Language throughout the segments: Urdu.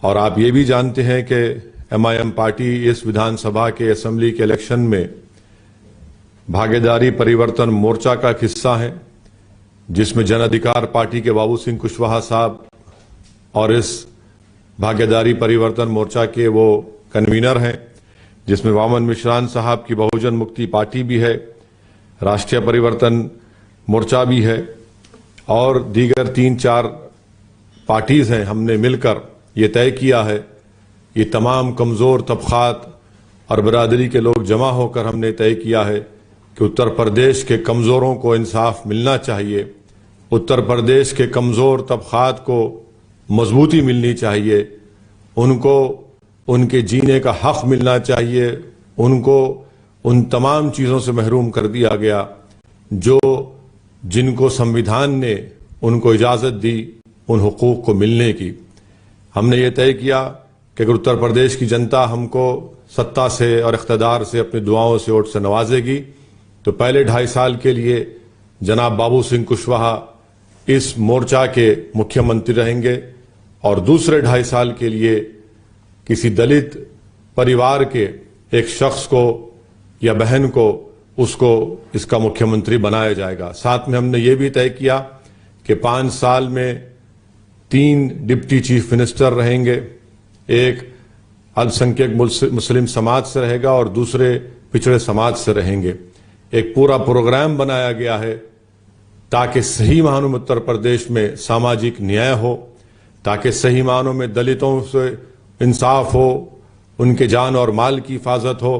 اور آپ یہ بھی جانتے ہیں کہ MIM پارٹی اس ودھان سبھا کے اسمبلی کے الیکشن میں بھاگیداری پریورتن مورچہ کا ایک حصہ ہے، جس میں جن ادھیکار پارٹی کے بابو سنگھ کشواہا صاحب اور اس بھاگیداری پریورتن مورچہ کے وہ کنوینر ہیں، جس میں وامن مشران صاحب کی بہوجن مکتی پارٹی بھی ہے، راشٹریہ پریورتن مورچہ بھی ہے، اور دیگر 3-4 پارٹیز ہیں۔ ہم نے مل کر یہ طے کیا ہے، یہ تمام کمزور طبقات اور برادری کے لوگ جمع ہو کر ہم نے طے کیا ہے کہ اتر پردیش کے کمزوروں کو انصاف ملنا چاہیے، اتر پردیش کے کمزور طبقات کو مضبوطی ملنی چاہیے، ان کو ان کے جینے کا حق ملنا چاہیے، ان کو ان تمام چیزوں سے محروم کر دیا گیا جن کو سمویدھان نے ان کو اجازت دی ان حقوق کو ملنے کی۔ ہم نے یہ طے کیا کہ اگر اتر پردیش کی جنتا ہم کو ستا سے اور اقتدار سے اپنی دعاؤں سے ووٹ سے نوازے گی تو پہلے 2.5 سال کے لیے جناب بابو سنگھ کشواہا اس مورچہ کے مکھیہ منتری رہیں گے، اور دوسرے 2.5 سال کے لیے کسی دلت پریوار کے ایک شخص کو یا بہن کو اس کا مکھیہ منتری بنایا جائے گا۔ ساتھ میں ہم نے یہ بھی طے کیا کہ 5 سال میں 3 ڈپٹی چیف منسٹر رہیں گے، ایک الپسنکھیک مسلم سماج سے رہے گا اور دوسرے پچھڑے سماج سے رہیں گے۔ ایک پورا پروگرام بنایا گیا ہے تاکہ صحیح معنوں میں اتر پردیش میں ساماجک نیائے ہو، تاکہ صحیح معنوں میں دلتوں سے انصاف ہو، ان کے جان اور مال کی حفاظت ہو،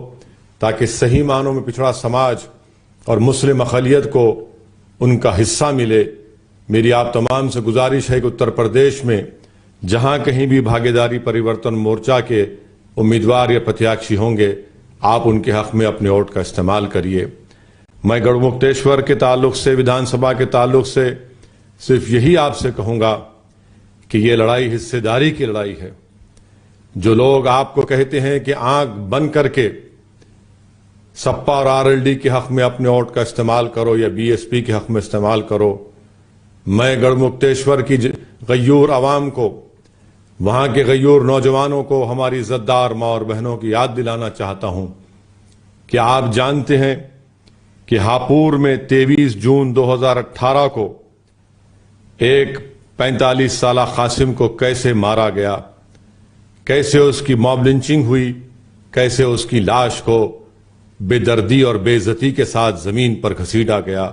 تاکہ صحیح معنوں میں پچھڑا سماج اور مسلم اقلیت کو ان کا حصہ ملے۔ میری آپ تمام سے گزارش ہے کہ اتر پردیش میں جہاں کہیں بھی بھاگیداری پریورتن مورچہ کے امیدوار یا پرتیاکشی ہوں گے، آپ ان کے حق میں اپنے ووٹ کا استعمال کریے۔ میں گڑھ مکتیشور کے تعلق سے، ودھان سبھا کے تعلق سے صرف یہی آپ سے کہوں گا کہ یہ لڑائی حصہ داری کی لڑائی ہے۔ جو لوگ آپ کو کہتے ہیں کہ آنکھ بند کر کے سپا اور RLD کے حق میں اپنے ووٹ کا استعمال کرو یا BSP کے حق میں استعمال کرو، میں گڑھ مکتیشور کی غیور عوام کو، وہاں کے غیور نوجوانوں کو، ہماری عزتدار ماں اور بہنوں کی یاد دلانا چاہتا ہوں کہ آپ جانتے ہیں کہ ہاپور میں 23 جون 2018 کو ایک 45 سالہ قاسم کو کیسے مارا گیا، کیسے اس کی موب لنچنگ ہوئی، کیسے اس کی لاش کو بے دردی اور بے عزتی کے ساتھ زمین پر گھسیٹا گیا۔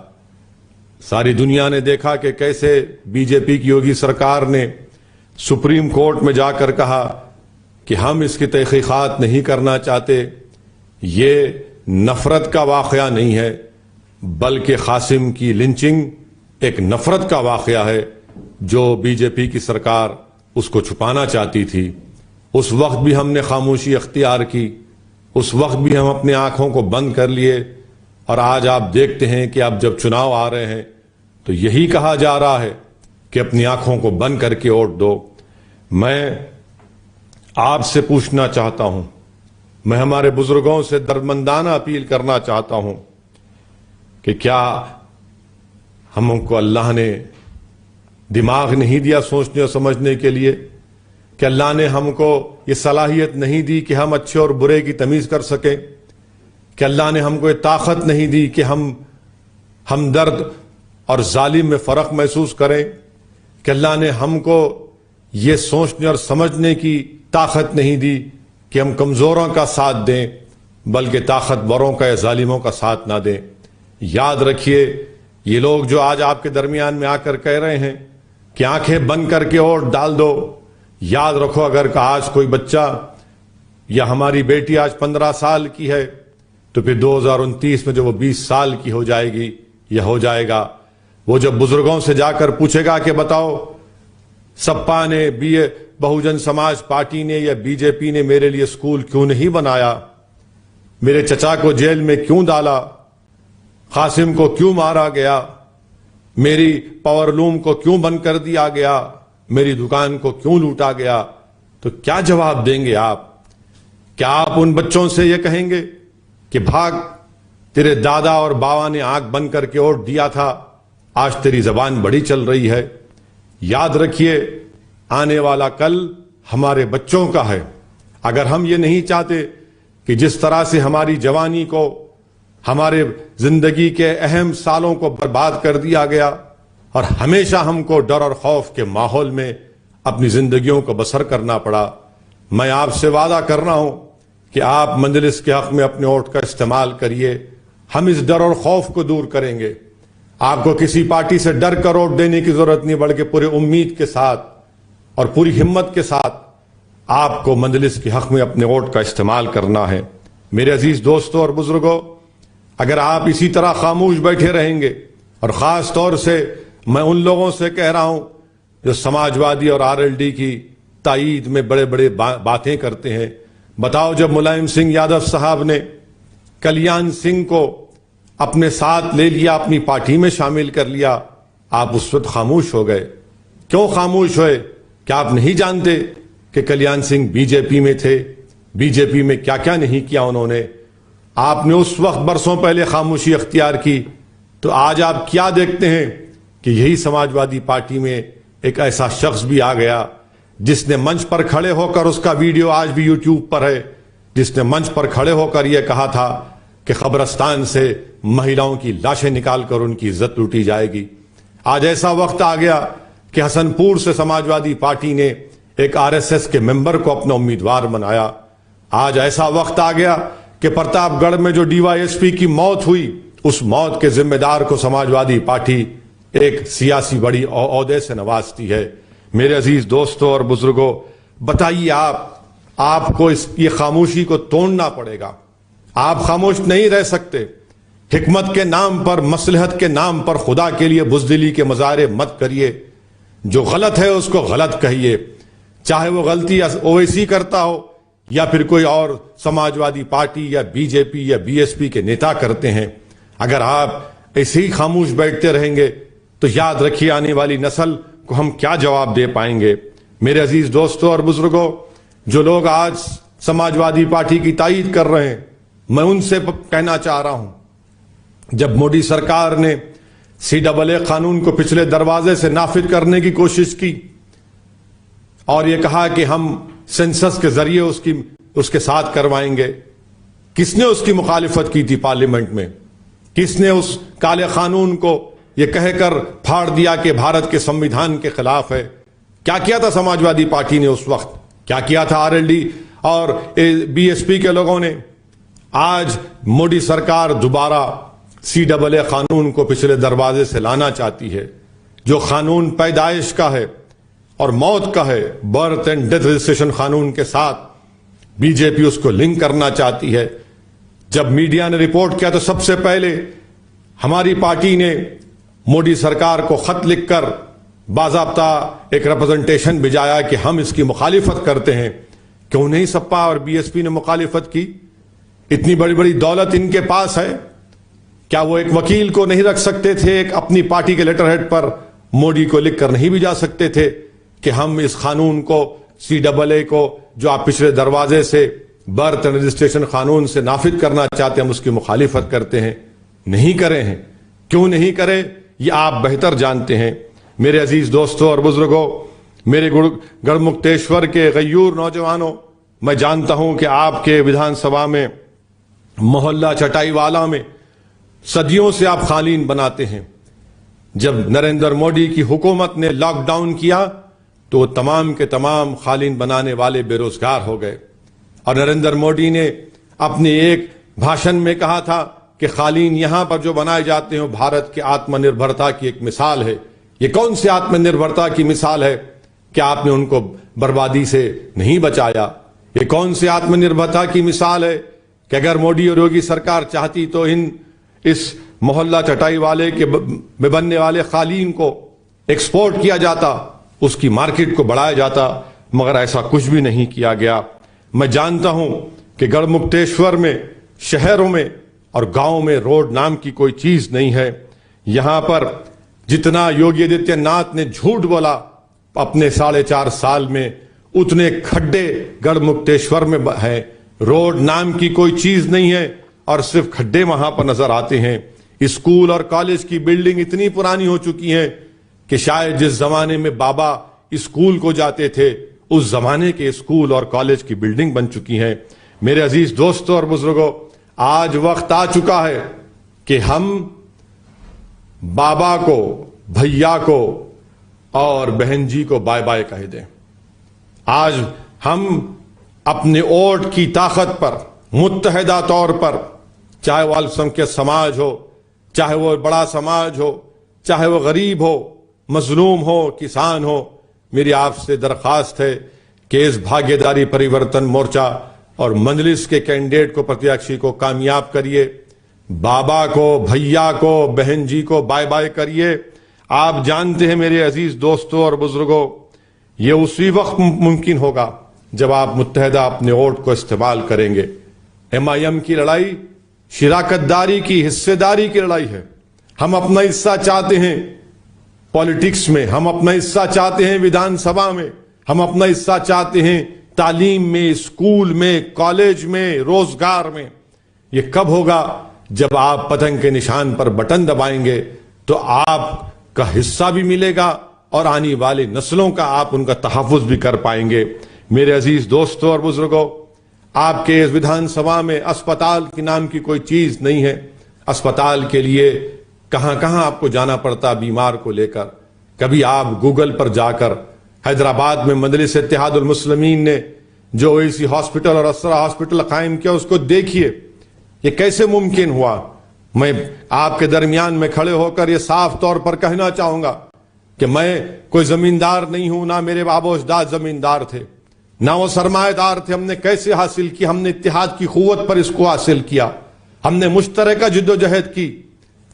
ساری دنیا نے دیکھا کہ کیسے BJP کی یوگی سرکار نے سپریم کورٹ میں جا کر کہا کہ ہم اس کی تحقیقات نہیں کرنا چاہتے، یہ نفرت کا واقعہ نہیں ہے بلکہ قاسم کی لنچنگ ایک نفرت کا واقعہ ہے جو BJP کی سرکار اس کو چھپانا چاہتی تھی۔ اس وقت بھی ہم نے خاموشی اختیار کی، اس وقت بھی ہم اپنی آنکھوں کو بند کر لیے، اور آج آپ دیکھتے ہیں کہ اب جب چناؤ آ رہے ہیں تو یہی کہا جا رہا ہے کہ اپنی آنکھوں کو بند کر کے ووٹ دو۔ میں آپ سے پوچھنا چاہتا ہوں، میں ہمارے بزرگوں سے دردمندانہ اپیل کرنا چاہتا ہوں کہ کیا ہم کو اللہ نے دماغ نہیں دیا سوچنے اور سمجھنے کے لیے؟ کہ اللہ نے ہم کو یہ صلاحیت نہیں دی کہ ہم اچھے اور برے کی تمیز کر سکیں؟ کہ اللہ نے ہم کو یہ طاقت نہیں دی کہ ہم ہمدرد اور ظالم میں فرق محسوس کریں؟ کہ اللہ نے ہم کو یہ سوچنے اور سمجھنے کی طاقت نہیں دی کہ ہم کمزوروں کا ساتھ دیں بلکہ طاقتوروں کا یا ظالموں کا ساتھ نہ دیں؟ یاد رکھیے، یہ لوگ جو آج آپ کے درمیان میں آ کر کہہ رہے ہیں کہ آنکھیں بند کر کے ووٹ ڈال دو، یاد رکھو اگر کہ آج کوئی بچہ یا ہماری بیٹی آج 15 سال کی ہے تو پھر 2029 میں جب وہ 20 سال کی ہو جائے گی یا ہو جائے گا، وہ جب بزرگوں سے جا کر پوچھے گا کہ بتاؤ سپا نے، بہوجن سماج پارٹی نے یا BJP نے میرے لیے اسکول کیوں نہیں بنایا، میرے چچا کو جیل میں کیوں ڈالا، قاسم کو کیوں مارا گیا، میری پاور لوم کو کیوں بند کر دیا گیا، میری دکان کو کیوں لوٹا گیا، تو کیا جواب دیں گے آپ؟ کیا آپ ان بچوں سے یہ کہیں گے کہ بھاگ، تیرے دادا اور باوا نے آنکھ بند کر کے ووٹ دیا تھا، آج تیری زبان بڑی چل رہی ہے؟ یاد رکھیے، آنے والا کل ہمارے بچوں کا ہے۔ اگر ہم یہ نہیں چاہتے کہ جس طرح سے ہماری جوانی کو، ہمارے زندگی کے اہم سالوں کو برباد کر دیا گیا اور ہمیشہ ہم کو ڈر اور خوف کے ماحول میں اپنی زندگیوں کو بسر کرنا پڑا، میں آپ سے وعدہ کر رہا ہوں کہ آپ مجلس کے حق میں اپنے ووٹ کا استعمال کریے۔ ہم اس ڈر اور خوف کو دور کریں گے۔ آپ کو کسی پارٹی سے ڈر کر ووٹ دینے کی ضرورت نہیں، بلکہ پورے امید کے ساتھ اور پوری ہمت کے ساتھ آپ کو مجلس کے حق میں اپنے ووٹ کا استعمال کرنا ہے۔ میرے عزیز دوستوں اور بزرگوں، اگر آپ اسی طرح خاموش بیٹھے رہیں گے، اور خاص طور سے میں ان لوگوں سے کہہ رہا ہوں جو سماجوادی اور آر ایل ڈی کی تائید میں بڑے بڑے باتیں کرتے ہیں، بتاؤ جب ملائم سنگھ یادو صاحب نے کلیان سنگھ کو اپنے ساتھ لے لیا، اپنی پارٹی میں شامل کر لیا، آپ اس وقت خاموش ہو گئے۔ کیوں خاموش ہوئے؟ کیا آپ نہیں جانتے کہ کلیان سنگھ بی جے پی میں تھے؟ بی جے پی میں کیا کیا نہیں کیا انہوں نے؟ آپ نے اس وقت برسوں پہلے خاموشی اختیار کی، تو آج آپ کیا دیکھتے ہیں کہ یہی سماجوادی پارٹی میں ایک ایسا شخص بھی آ گیا جس نے منچ پر کھڑے ہو کر، اس کا ویڈیو آج بھی یوٹیوب پر ہے، جس نے منچ پر کھڑے ہو کر یہ کہا تھا کہ قبرستان سے مہیلاؤں کی لاشیں نکال کر ان کی عزت لوٹی جائے گی۔ آج ایسا وقت آ گیا کہ حسن پور سے سماجوادی پارٹی نے ایک آر ایس ایس کے ممبر کو اپنا امیدوار بنایا۔ آج ایسا وقت آ گیا کہ پرتاپ گڑھ میں جو ڈی وائی ایس پی کی موت ہوئی، اس موت کے ذمہ دار کو سماجوادی پارٹی ایک سیاسی بڑی عہدے سے نوازتی ہے۔ میرے عزیز دوستوں اور بزرگوں، بتائیے آپ کو یہ خاموشی کو توڑنا پڑے گا۔ آپ خاموش نہیں رہ سکتے۔ حکمت کے نام پر، مصلحت کے نام پر خدا کے لیے بزدلی کے مظاہرے مت کریے۔ جو غلط ہے اس کو غلط کہیے، چاہے وہ غلطی اویسی کرتا ہو یا پھر کوئی اور سماجوادی پارٹی یا بی جے پی یا بی ایس پی کے نیتا کرتے ہیں۔ اگر آپ ایسے ہی خاموش بیٹھتے رہیں گے تو یاد رکھیے آنے والی نسل کو ہم کیا جواب دے پائیں گے۔ میرے عزیز دوستوں اور بزرگوں، جو لوگ آج سماجوادی پارٹی کی تائید کر رہے ہیں، میں ان سے کہنا چاہ رہا ہوں، جب مودی سرکار نے CAA قانون کو پچھلے دروازے سے نافذ کرنے کی کوشش کی اور یہ کہا کہ ہم سینسس کے ذریعے اس کے ساتھ کروائیں گے، کس نے اس کی مخالفت کی تھی پارلیمنٹ میں؟ کس نے اس کالے قانون کو یہ کہہ کر پھاڑ دیا کہ بھارت کے سمویدھان کے خلاف ہے؟ کیا کیا تھا سماجوادی پارٹی نے اس وقت؟ کیا کیا تھا آر ایل ڈی اور بی ایس پی کے لوگوں نے؟ آج مودی سرکار دوبارہ CAA قانون کو پچھلے دروازے سے لانا چاہتی ہے، جو قانون پیدائش کا ہے اور موت کا ہے، برتھ اینڈ ڈیتھ رجسٹریشن قانون کے ساتھ بی جے پی اس کو لنک کرنا چاہتی ہے۔ جب میڈیا نے رپورٹ کیا تو سب سے پہلے ہماری پارٹی نے مودی سرکار کو خط لکھ کر باضابطہ ایک ریپرزنٹیشن بھیجایا کہ ہم اس کی مخالفت کرتے ہیں۔ کیوں نہیں سپا اور بی ایس پی نے مخالفت کی؟ اتنی بڑی بڑی دولت ان کے پاس ہے، کیا وہ ایک وکیل کو نہیں رکھ سکتے تھے؟ ایک اپنی پارٹی کے لیٹر ہیڈ پر مودی کو لکھ کر نہیں بھیجا سکتے تھے کہ ہم اس قانون کو CAA کو جو آپ پچھلے دروازے سے برتھ اینڈ رجسٹریشن قانون سے نافذ کرنا چاہتے ہیں، ہم اس کی مخالفت کرتے ہیں؟ نہیں کرے ہیں۔ کیوں نہیں کرے یہ آپ بہتر جانتے ہیں۔ میرے عزیز دوستوں اور بزرگوں، میرے گڑھ مکتیشور کے غیور نوجوانوں، میں جانتا ہوں کہ آپ کے ویدھان سبھا میں، محلہ چٹائی والا میں صدیوں سے آپ قالین بناتے ہیں۔ جب نریندر مودی کی حکومت نے لاک ڈاؤن کیا تو وہ تمام کے تمام قالین بنانے والے بے روزگار ہو گئے، اور نریندر مودی نے اپنے ایک بھاشن میں کہا تھا کہ قالین یہاں پر جو بنائے جاتے ہیں بھارت کے آتم نربھرتا کی ایک مثال ہے۔ یہ کون سی آتم نربھرتا کی مثال ہے کہ آپ نے ان کو بربادی سے نہیں بچایا؟ یہ کون سی آتم نربھرتا کی مثال ہے کہ اگر مودی اور یوگی سرکار چاہتی تو اس محلہ چٹائی والے کے میں بننے والے قالین کو ایکسپورٹ کیا جاتا، اس کی مارکیٹ کو بڑھایا جاتا، مگر ایسا کچھ بھی نہیں کیا گیا۔ میں جانتا ہوں کہ گڑھ مکتیشور میں، شہروں میں اور گاؤں میں روڈ نام کی کوئی چیز نہیں ہے۔ یہاں پر جتنا یوگی آدتیہ ناتھ نے جھوٹ بولا اپنے 4.5 سال میں، اتنے کھڈے گڑھ مکتیشور میں ہیں۔ روڈ نام کی کوئی چیز نہیں ہے اور صرف کھڈے وہاں پر نظر آتے ہیں۔ اسکول اور کالج کی بلڈنگ اتنی پرانی ہو چکی ہیں کہ شاید جس زمانے میں بابا اسکول کو جاتے تھے اس زمانے کے اسکول اور کالج کی بلڈنگ بن چکی ہیں۔ میرے عزیز دوستوں اور بزرگوں، آج وقت آ چکا ہے کہ ہم بابا کو، بھیا کو اور بہن جی کو بائے بائے کہہ دیں۔ آج ہم اپنے ووٹ کی طاقت پر متحدہ طور پر، چاہے وہ الپسنکھیک سماج ہو، چاہے وہ بڑا سماج ہو، چاہے وہ غریب ہو، مظلوم ہو، کسان ہو، میری آپ سے درخواست ہے کہ اس بھاگیہ داری پریورتن مورچہ اور مجلس کے کینڈیڈیٹ کو، پرتیاکشی کو کامیاب کریے، بابا کو، بھیا کو، بہن جی کو بائے بائے کریے۔ آپ جانتے ہیں میرے عزیز دوستوں اور بزرگوں، یہ اسی وقت ممکن ہوگا جب آپ متحدہ اپنے ووٹ کو استعمال کریں گے۔ MIM کی لڑائی شراکت داری کی، حصے داری کی لڑائی ہے۔ ہم اپنا حصہ چاہتے ہیں پالیٹکس میں، ہم اپنا حصہ چاہتے ہیں ویدھان سبھا میں، ہم اپنا حصہ چاہتے ہیں تعلیم میں، اسکول میں، کالج میں، روزگار میں۔ یہ کب ہوگا؟ جب آپ پتنگ کے نشان پر بٹن دبائیں گے تو آپ کا حصہ بھی ملے گا اور آنے والی نسلوں کا آپ ان کا تحفظ بھی کر پائیں گے۔ میرے عزیز دوستوں اور بزرگوں، آپ کے اس ویدھان سبھا میں اسپتال کے نام کی کوئی چیز نہیں ہے۔ اسپتال کے لیے کہاں کہاں آپ کو جانا پڑتا بیمار کو لے کر۔ کبھی آپ گوگل پر جا کر حیدرآباد میں مجلس اتحاد المسلمین نے جو اویسی ہاسپٹل اور اسرا ہاسپٹل قائم کیا، اس کو دیکھیے، یہ کیسے ممکن ہوا۔ میں آپ کے درمیان میں کھڑے ہو کر یہ صاف طور پر کہنا چاہوں گا کہ میں کوئی زمیندار نہیں ہوں، نہ میرے باب و اجداد زمیندار تھے، نہ وہ سرمایہ دار تھے۔ ہم نے کیسے حاصل کی؟ ہم نے اتحاد کی قوت پر اس کو حاصل کیا۔ ہم نے مشترکہ جد و جہد کی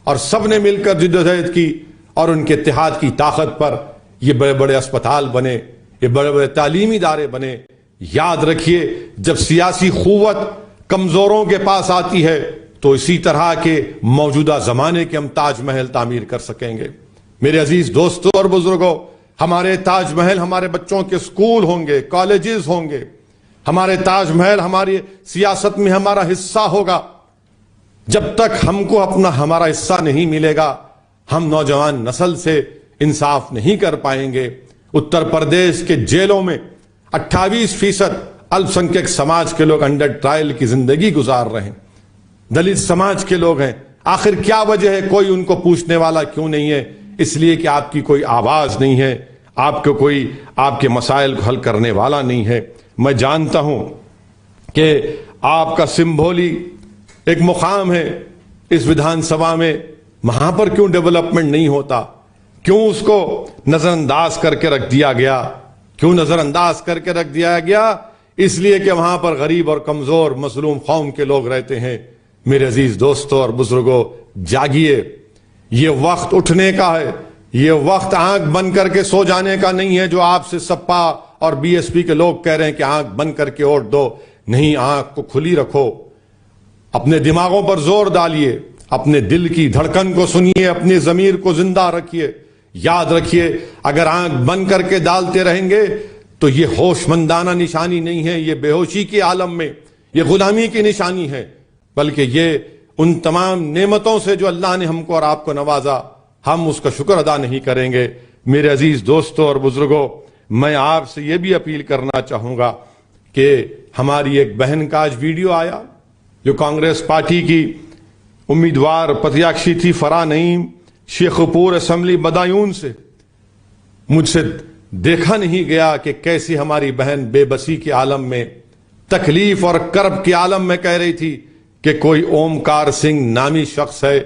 اور سب نے مل کر جد و جہد کی، اور ان کے اتحاد کی طاقت پر یہ بڑے بڑے اسپتال بنے، یہ بڑے بڑے تعلیمی ادارے بنے۔ یاد رکھیے، جب سیاسی قوت کمزوروں کے پاس آتی ہے تو اسی طرح کے موجودہ زمانے کے ہم تاج محل تعمیر کر سکیں گے۔ میرے عزیز دوستوں اور بزرگوں، ہمارے تاج محل ہمارے بچوں کے اسکول ہوں گے، کالجز ہوں گے، ہمارے تاج محل ہماری سیاست میں ہمارا حصہ ہوگا۔ جب تک ہم کو ہمارا حصہ نہیں ملے گا، ہم نوجوان نسل سے انصاف نہیں کر پائیں گے۔ اتر پردیش کے جیلوں میں 28% الپسنکھیک سماج کے لوگ انڈر ٹرائل کی زندگی گزار رہے ہیں، دلت سماج کے لوگ ہیں۔ آخر کیا وجہ ہے؟ کوئی ان کو پوچھنے والا کیوں نہیں ہے؟ اس لیے کہ آپ کی کوئی آواز نہیں ہے، آپ کو کوئی آپ کے مسائل کو حل کرنے والا نہیں ہے۔ میں جانتا ہوں کہ آپ کا سمبھولی ایک مقام ہے اس ویدھان سبھا میں، وہاں پر کیوں ڈیولپمنٹ نہیں ہوتا؟ کیوں اس کو نظر انداز کر کے رکھ دیا گیا؟ کیوں نظر انداز کر کے رکھ دیا گیا؟ اس لیے کہ وہاں پر غریب اور کمزور مظلوم قوم کے لوگ رہتے ہیں۔ میرے عزیز دوستوں اور بزرگوں، جاگیے، یہ وقت اٹھنے کا ہے، یہ وقت آنکھ بند کر کے سو جانے کا نہیں ہے۔ جو آپ سے سپا اور BSP کے لوگ کہہ رہے ہیں کہ آنکھ بند کر کے ووٹ دو، نہیں، آنکھ کو کھلی رکھو، اپنے دماغوں پر زور ڈالیے، اپنے دل کی دھڑکن کو سنیے، اپنی ضمیر کو زندہ رکھیے۔ یاد رکھیے، اگر آنکھ بند کر کے ڈالتے رہیں گے تو یہ ہوش مندانہ نشانی نہیں ہے، یہ بے ہوشی کے عالم میں یہ غلامی کی نشانی ہے، بلکہ یہ ان تمام نعمتوں سے جو اللہ نے ہم کو اور آپ کو نوازا، ہم اس کا شکر ادا نہیں کریں گے۔ میرے عزیز دوستوں اور بزرگوں، میں آپ سے یہ بھی اپیل کرنا چاہوں گا کہ ہماری ایک بہن کا آج ویڈیو آیا جو کانگریس پارٹی کی امیدوار پرتیاکشی تھی، فرح نعیم، شیخ پور اسمبلی بدایون سے۔ مجھ سے دیکھا نہیں گیا کہ کیسی ہماری بہن بے بسی کے عالم میں، تکلیف اور کرب کے عالم میں کہہ رہی تھی کہ کوئی اومکار سنگھ نامی شخص ہے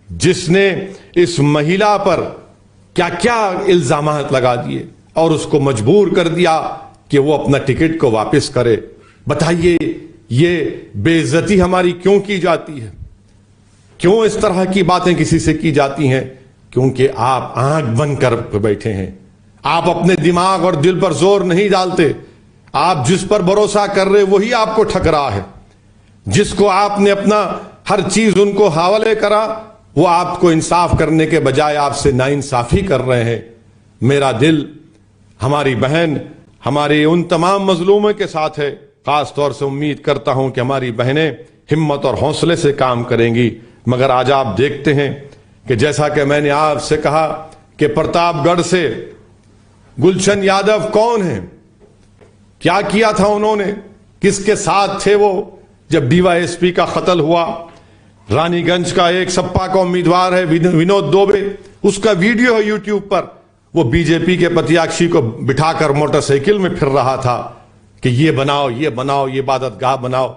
جس نے اس مہیلا پر کیا کیا الزامات لگا دیے اور اس کو مجبور کر دیا کہ وہ اپنا ٹکٹ کو واپس کرے۔ بتائیے، یہ بے عزتی ہماری کیوں کی جاتی ہے؟ کیوں اس طرح کی باتیں کسی سے کی جاتی ہیں؟ کیونکہ آپ آنکھ بند کر بیٹھے ہیں، آپ اپنے دماغ اور دل پر زور نہیں ڈالتے۔ آپ جس پر بھروسہ کر رہے وہی آپ کو ٹھگ رہا ہے، جس کو آپ نے اپنا ہر چیز ان کو حوالے کرا، وہ آپ کو انصاف کرنے کے بجائے آپ سے ناانصافی کر رہے ہیں۔ میرا دل ہماری بہن، ہماری ان تمام مظلوموں کے ساتھ ہے۔ خاص طور سے امید کرتا ہوں کہ ہماری بہنیں ہمت اور حوصلے سے کام کریں گی۔ مگر آج آپ دیکھتے ہیں کہ جیسا کہ میں نے آپ سے کہا کہ پرتاپ گڑھ سے گلشن یادو کون ہیں؟ کیا کیا تھا انہوں نے, کس کے ساتھ تھے وہ جب ڈی وائی ایس پی کا قتل ہوا. رانی گنج کا ایک سپا کا امیدوار ہے ونود دوبے, اس کا ویڈیو ہے یوٹیوب پر, وہ بی جے پی کے پتیاکشی کو بٹھا کر موٹر سائیکل میں پھر رہا تھا کہ یہ بناؤ, یہ بناؤ, یہ عبادت گاہ بناؤ.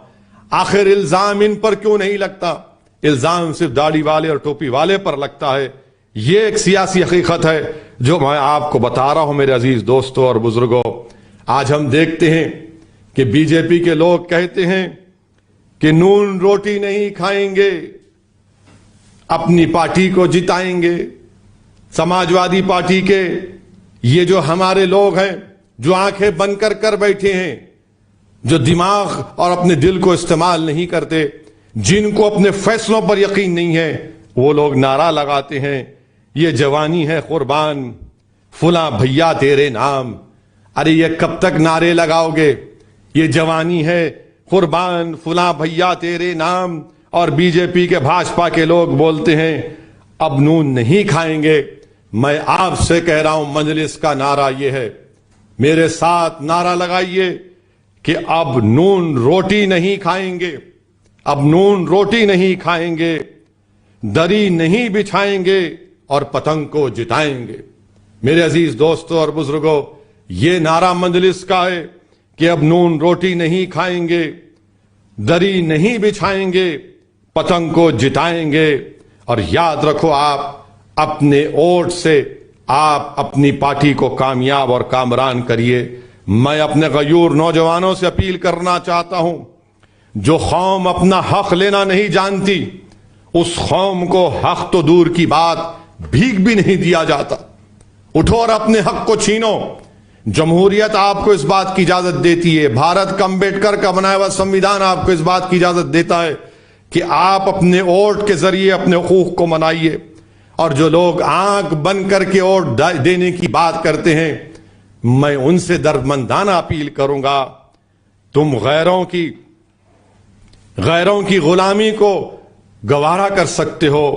آخر الزام ان پر کیوں نہیں لگتا؟ الزام صرف داڑھی والے اور ٹوپی والے پر لگتا ہے. یہ ایک سیاسی حقیقت ہے جو میں آپ کو بتا رہا ہوں میرے عزیز دوستوں اور بزرگوں. آج ہم دیکھتے ہیں کہ بی جے پی کے لوگ کہتے ہیں کہ نون روٹی نہیں کھائیں گے, اپنی پارٹی کو جتائیں گے. سماجوادی پارٹی کے یہ جو ہمارے لوگ ہیں جو آنکھیں بند کر بیٹھے ہیں, جو دماغ اور اپنے دل کو استعمال نہیں کرتے, جن کو اپنے فیصلوں پر یقین نہیں ہے, وہ لوگ نعرہ لگاتے ہیں یہ جوانی ہے قربان فلاں بھیا تیرے نام. ارے یہ کب تک نعرے لگاؤ گے؟ یہ جوانی ہے قربان فلاں بھیا تیرے نام. اور بی جے پی کے بھاجپا کے لوگ بولتے ہیں اب نون نہیں کھائیں گے. میں آپ سے کہہ رہا ہوں مجلس کا نعرہ یہ ہے, میرے ساتھ نعرہ لگائیے کہ اب نون روٹی نہیں کھائیں گے, اب نون روٹی نہیں کھائیں گے, دری نہیں بچھائیں گے اور پتنگ کو جتائیں گے. میرے عزیز دوستوں اور بزرگوں, یہ نعرہ مجلس کا ہے کہ اب نون روٹی نہیں کھائیں گے, دری نہیں بچھائیں گے, پتنگ کو جتائیں گے. اور یاد رکھو آپ اپنے ووٹ سے آپ اپنی پارٹی کو کامیاب اور کامران کریے. میں اپنے غیور نوجوانوں سے اپیل کرنا چاہتا ہوں, جو قوم اپنا حق لینا نہیں جانتی اس قوم کو حق تو دور کی بات بھیک بھی نہیں دیا جاتا. اٹھو اور اپنے حق کو چھینو. جمہوریت آپ کو اس بات کی اجازت دیتی ہے, بھارت کا امبیڈکر کا بنایا ہوا سمویدھان آپ کو اس بات کی اجازت دیتا ہے کہ آپ اپنے ووٹ کے ذریعے اپنے حقوق کو منائیے. اور جو لوگ آنکھ بند کر کے ووٹ دینے کی بات کرتے ہیں, میں ان سے دردمندانہ اپیل کروں گا, تم غیروں کی غلامی کو گوارا کر سکتے ہو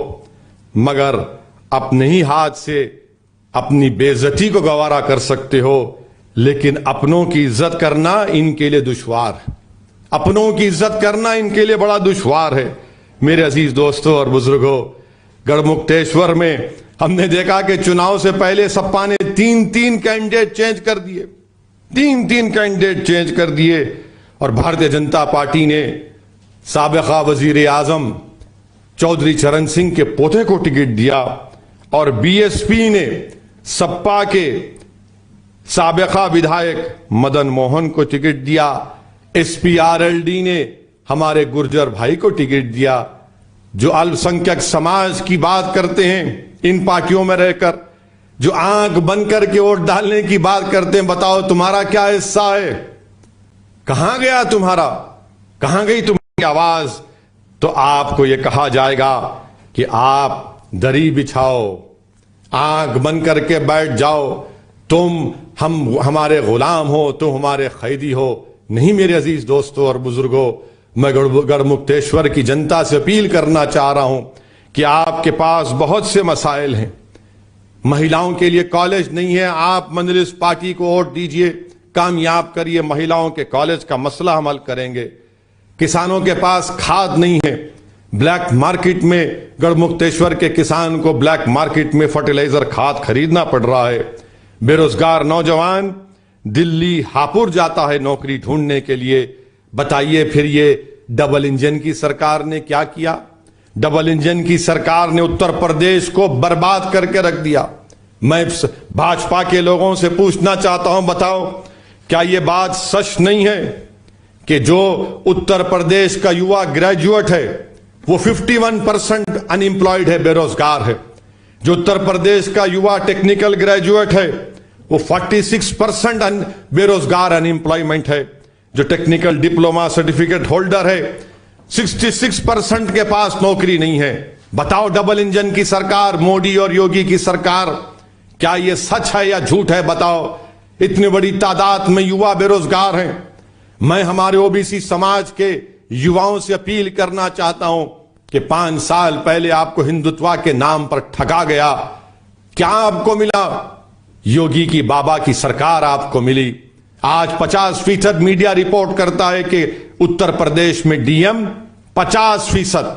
مگر اپنے ہی ہاتھ سے اپنی بے عزتی کو گوارا کر سکتے ہو, لیکن اپنوں کی عزت کرنا ان کے لیے دشوار ہے. اپنوں کی عزت کرنا ان کے لیے بڑا دشوار ہے. میرے عزیز دوستوں اور بزرگوں, گڑھ مکتیشور میں ہم نے دیکھا کہ چناؤ سے پہلے سپا نے تین کینڈیڈیٹ چینج کر دیے, تین کینڈیڈیٹ چینج کر دیے. اور بھارتیہ جنتا پارٹی نے سابقہ وزیر اعظم چودھری چرن سنگھ کے پوتے کو ٹکٹ دیا, اور بی ایس پی نے سپا کے سابقہ ودھائک مدن موہن کو ٹکٹ دیا, S P R L D نے ہمارے گرجر بھائی کو ٹکٹ دیا. جو الپسنکھیک سماج کی بات کرتے ہیں ان پارٹیوں میں رہ کر, جو آنکھ بند کر کے ووٹ ڈالنے کی بات کرتے ہیں, بتاؤ تمہارا کیا حصہ ہے؟ کہاں گیا تمہارا, کہاں گئی تمہاری آواز؟ تو آپ کو یہ کہا جائے گا کہ آپ دری بچھاؤ, آنکھ بند کر کے بیٹھ جاؤ, تم ہمارے غلام ہو, تم ہمارے قیدی ہو. نہیں میرے عزیز دوستوں اور بزرگوں, میں گڑھ مکتیشور کی جنتا سے اپیل کرنا چاہ رہا ہوں کہ آپ کے پاس بہت سے مسائل ہیں. مہیلاؤں کے لیے کالج نہیں ہے, آپ مجلس پارٹی کو ووٹ دیجئے, کامیاب کریے. مہیلاؤں کے کالج کا مسئلہ ہم حل کریں گے. کسانوں کے پاس کھاد نہیں ہے, بلیک مارکیٹ میں گڑھ مکتیشور کے کسان کو بلیک مارکیٹ میں فرٹیلائزر کھاد خریدنا پڑ رہا ہے. بے روزگار نوجوان دلی ہاپور جاتا ہے نوکری ڈھونڈنے کے لیے. بتائیے پھر یہ ڈبل انجن کی سرکار نے کیا کیا؟ ڈبل انجن کی سرکار نے اتر پردیش کو برباد کر کے رکھ دیا. میں بھاجپا کے لوگوں سے پوچھنا چاہتا ہوں, بتاؤ کیا یہ بات سچ نہیں ہے کہ جو اتر پردیش کا یوا گریجویٹ ہے وہ 51% ان امپلائڈ ہے, بے روزگار ہے. جو اتر پردیش کا یوا ٹیکنیکل گریجویٹ ہے وہ 46% بے روزگار ان امپلائمنٹ ہے. جو ٹیکنیکل ڈپلوما سرٹیفکیٹ ہولڈر ہے 66% کے پاس نوکری نہیں ہے. بتاؤ ڈبل انجن کی سرکار, موڈی اور یوگی کی سرکار, کیا یہ سچ ہے یا جھوٹ ہے؟ بتاؤ. اتنی بڑی تعداد میں یوا بے روزگار ہیں. میں ہمارے او بی سی سماج کے یواؤں سے اپیل کرنا چاہتا ہوں کہ 5 سال پہلے آپ کو ہندوتوا کے نام پر ٹھگا گیا. کیا آپ کو ملا؟ یوگی کی بابا کی سرکار آپ کو ملی. آج 50% میڈیا رپورٹ کرتا ہے کہ اتر پردیش میں ڈی ایم 50%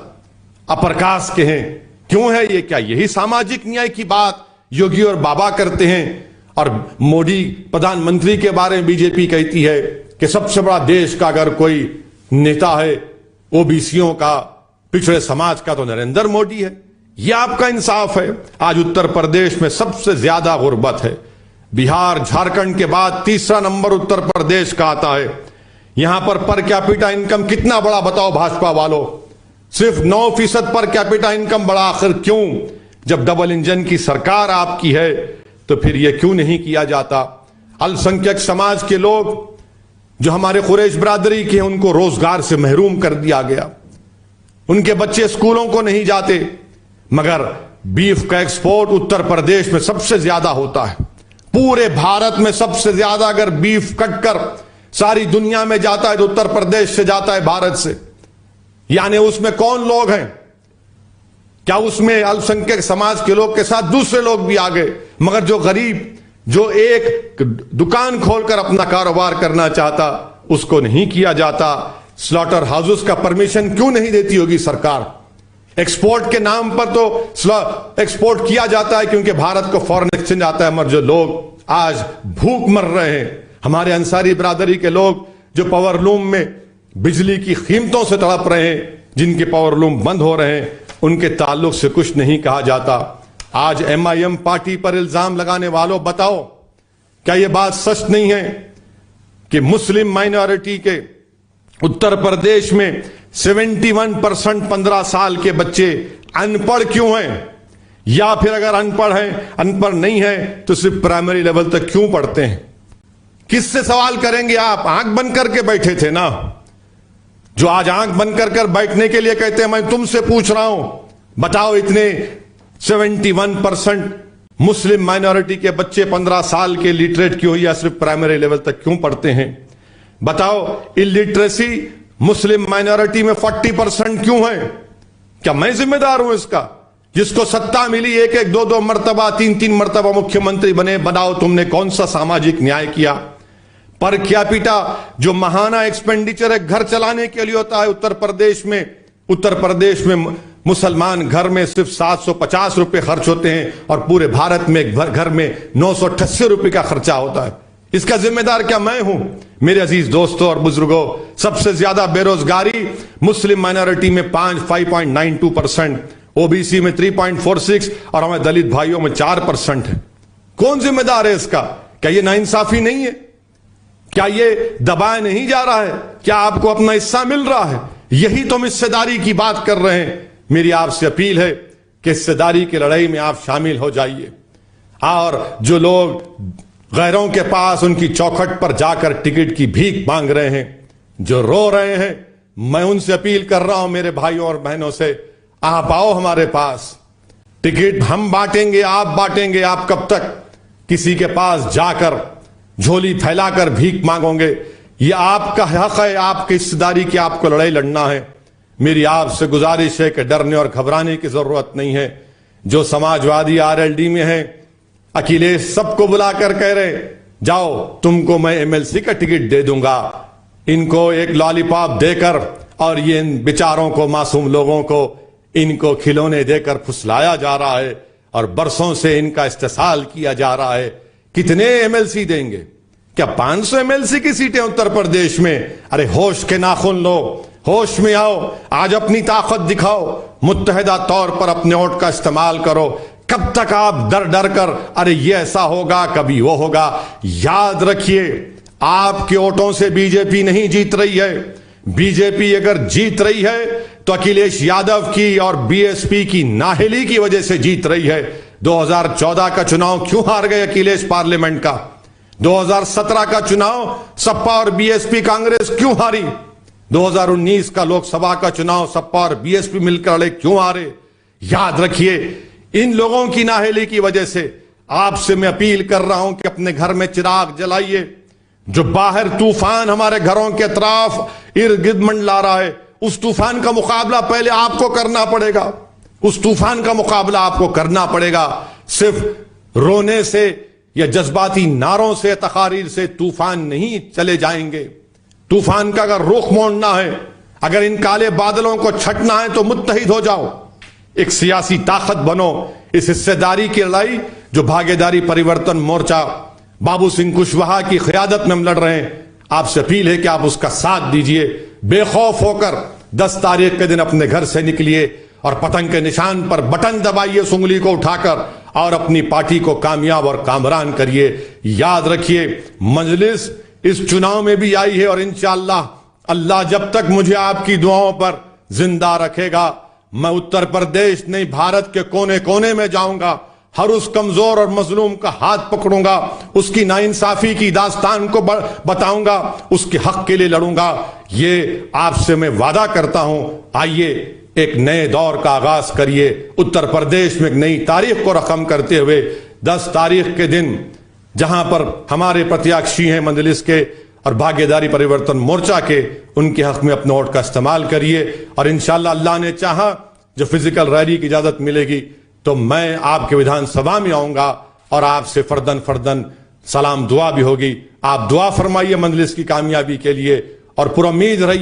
اپر کاسٹ کے ہیں. کیوں ہے یہ؟ کیا یہی ساماجک نیائے کی بات یوگی اور بابا کرتے ہیں؟ اور مودی پردھان منتری کے بارے میں بی جے پی کہتی ہے کہ سب سے بڑا دیش کا اگر کوئی نیتا ہے او بی سیوں کا، پچھڑے سماج کا، تو نریندر مودی ہے. یہ آپ کا انصاف ہے؟ آج اتر پردیش میں سب سے زیادہ غربت ہے. بہار جھارکھنڈ کے بعد تیسرا نمبر اتر پردیش کا آتا ہے. یہاں پر کیپیٹا انکم کتنا بڑا بتاؤ بھاجپا والوں؟ صرف 9% پر کیپیٹا انکم بڑا. آخر کیوں؟ جب ڈبل انجن کی سرکار آپ کی ہے تو پھر یہ کیوں نہیں کیا جاتا؟ السنکھیک سماج کے لوگ جو ہمارے قریش برادری کے ہیں ان کو روزگار سے محروم کر دیا گیا. ان کے بچے اسکولوں کو نہیں جاتے. مگر بیف کا ایکسپورٹ اتر پردیش میں سب سے زیادہ ہوتا ہے. پورے بھارت میں سب سے زیادہ اگر بیف کٹ کر ساری دنیا میں جاتا ہے تو اتر پردیش سے جاتا ہے، بھارت سے. یعنی اس میں کون لوگ ہیں؟ کیا اس میں السنکھیک سماج کے لوگ کے ساتھ دوسرے لوگ بھی آ گئے؟ مگر جو غریب جو ایک دکان کھول کر اپنا کاروبار کرنا چاہتا اس کو نہیں کیا جاتا. سلاٹر ہاؤسز کا پرمیشن کیوں نہیں دیتی ہوگی سرکار؟ ایکسپورٹ کے نام پر تو ایکسپورٹ کیا جاتا ہے کیونکہ بھارت کو فورن ایکسچینج آتا ہے. مگر جو لوگ آج بھوک مر رہے ہیں، ہمارے انصاری برادری کے لوگ جو پاور لوم میں بجلی کی قیمتوں سے تڑپ رہے ہیں، جن کے پاور لوم بند ہو رہے ہیں، ان کے تعلق سے کچھ نہیں کہا جاتا. آج ایم آئی ایم پارٹی پر الزام لگانے والوں بتاؤ کیا یہ بات سچ نہیں ہے کہ مسلم مائنورٹی کے اتر پردیش میں 71% 15 سال کے بچے ان پڑھ کیوں ہیں؟ یا پھر اگر ان پڑھ نہیں ہیں تو صرف پرائمری لیول تک کیوں پڑھتے ہیں؟ کس سے سوال کریں گے؟ آپ آنکھ بند کر کے بیٹھے تھے نا. جو آج آنکھ بند کر بیٹھنے کے لیے کہتے ہیں میں تم سے پوچھ رہا ہوں، بتاؤ اتنے 71% مسلم مائنورٹی کے بچے 15 سال کے لٹریٹ کیوں یا صرف پرائمری لیول تک کیوں پڑھتے ہیں؟ بتاؤ الٹریسی مسلم مائنورٹی میں 40% کیوں ہے؟ کیا میں ذمہ دار ہوں اس کا؟ جس کو ستا ملی ایک 2 مرتبہ 3 مرتبہ مکھیہ منتری بنے، بناؤ تم نے کون سا ساماجک نیائے کیا؟ پر کیپیٹا جو ماہانہ ایکسپینڈیچر ایک گھر چلانے کے لیے ہوتا ہے اتر پردیش میں مسلمان گھر میں صرف 750 روپے خرچ ہوتے ہیں اور پورے بھارت میں گھر میں 988 روپے کا خرچہ ہوتا ہے. اس کا ذمہ دار کیا میں ہوں؟ میرے عزیز دوستوں اور بزرگوں، سب سے زیادہ بے روزگاری مسلم مائنورٹی میں 5.92%، او بی سی میں 3.46 اور ہمارے دلت بھائیوں میں 4% ہے. کون ذمہ دار ہے اس کا؟ کیا یہ ناانصافی نہیں ہے؟ کیا یہ دبایا نہیں جا رہا ہے؟ کیا آپ کو اپنا حصہ مل رہا ہے؟ یہی تو ہم حصہ داری کی بات کر رہے ہیں. میری آپ سے اپیل ہے کہ حصہ داری کی لڑائی میں آپ شامل ہو جائیے. اور جو لوگ غیروں کے پاس ان کی چوکھٹ پر جا کر ٹکٹ کی بھیک مانگ رہے ہیں، جو رو رہے ہیں، میں ان سے اپیل کر رہا ہوں میرے بھائیوں اور بہنوں سے، آپ آؤ ہمارے پاس. ٹکٹ ہم بانٹیں گے، آپ بانٹیں گے. آپ کب تک کسی کے پاس جا کر جھولی پھیلا کر بھیک مانگو گے؟ یہ آپ کا حق ہے، آپ کی حصہ داری کی آپ کو لڑائی لڑنا ہے. میری آپ سے گزارش ہے کہ ڈرنے اور گھبرانے کی ضرورت نہیں ہے. جو سماجوادی آر ایل ڈی میں ہیں، اکھلیش سب کو بلا کر کہہ رہے جاؤ تم کو میں ایم ایل سی کا ٹکٹ دے دوں گا. ان کو ایک لالی پاپ دے کر اور یہ ان بیچاروں کو، معصوم لوگوں کو، ان کو کھلونے دے کر پھسلایا جا رہا ہے اور برسوں سے ان کا استحصال کیا جا رہا ہے. کتنے ایم ایل سی دیں گے؟ کیا 500 ایم ایل سی کی سیٹیں اتر پردیش میں؟ ارے ہوش کے ناخن لو، ہوش میں آؤ، آج اپنی طاقت دکھاؤ، متحدہ طور پر اپنے ووٹ کا استعمال کرو. کب تک آپ ڈر کر ارے یہ ایسا ہوگا کبھی وہ ہوگا؟ یاد رکھیے آپ کے ووٹوں سے بی جے پی نہیں جیت رہی ہے. بی جے پی اگر جیت رہی ہے تو اکھلیش یادو کی اور بی ایس پی کی نااہلی کی وجہ سے جیت رہی ہے. 2014 کا چناؤ کیوں ہار گئے اکھلیش پارلیمنٹ کا؟ 2017 کا چناؤ سپا اور بی ایس پی کانگریس کیوں ہاری؟ 2019 کا لوک سبھا کا چناؤ سپا اور بی ایس پی مل کر لڑے کیوں ہارے؟ یاد رکھیے ان لوگوں کی نااہلی کی وجہ سے. آپ سے میں اپیل کر رہا ہوں کہ اپنے گھر میں چراغ جلائیے. جو باہر طوفان ہمارے گھروں کے اطراف ارد گرد منڈلا رہا ہے، اس طوفان کا مقابلہ پہلے آپ کو کرنا پڑے گا. اس طوفان کا مقابلہ آپ کو کرنا پڑے گا. صرف رونے سے یا جذباتی نعروں سے تقاریر سے طوفان نہیں چلے جائیں گے. طوفان کا اگر رخ موڑنا ہے، اگر ان کالے بادلوں کو چھٹنا ہے تو متحد ہو جاؤ، ایک سیاسی طاقت بنو. اس حصے داری کی لڑائی جو بھاگیداری پریورتن مورچہ بابو سنگھ کشواہا کی قیادت میں ہم لڑ رہے ہیں، آپ سے اپیل ہے کہ آپ اس کا ساتھ دیجئے. بے خوف ہو کر 10 تاریخ کے دن اپنے گھر سے نکلیے اور پتنگ کے نشان پر بٹن دبائیے اس انگلی کو اٹھا کر اور اپنی پارٹی کو کامیاب اور کامران کریے. یاد رکھیے مجلس اس چناؤ میں بھی آئی ہے اور انشاءاللہ اللہ جب تک مجھے آپ کی دعاؤں پر زندہ رکھے گا، میں اتر پردیش نہیں بھارت کے کونے کونے میں جاؤں گا، ہر اس کمزور اور مظلوم کا ہاتھ پکڑوں گا، اس کی ناانصافی کی داستان کو بتاؤں گا، اس کے حق کے لیے لڑوں گا. یہ آپ سے میں وعدہ کرتا ہوں. آئیے ایک نئے دور کا آغاز کریے، اتر پردیش میں ایک نئی تاریخ کو رقم کرتے ہوئے 10 تاریخ کے دن جہاں پر ہمارے پرتیاکشی ہیں مجلس کے اور بھاگیداری پریورتن مورچہ کے، ان کے حق میں اپنے ووٹ کا استعمال کریے. اور انشاءاللہ اللہ نے چاہا جو فزیکل ریلی کی اجازت ملے گی تو میں آپ کے ودھان سبھا میں آؤں گا اور آپ سے فردن سلام دعا بھی ہوگی. آپ دعا فرمائیے مجلس کی کامیابی کے لیے اور پر امید رہیے.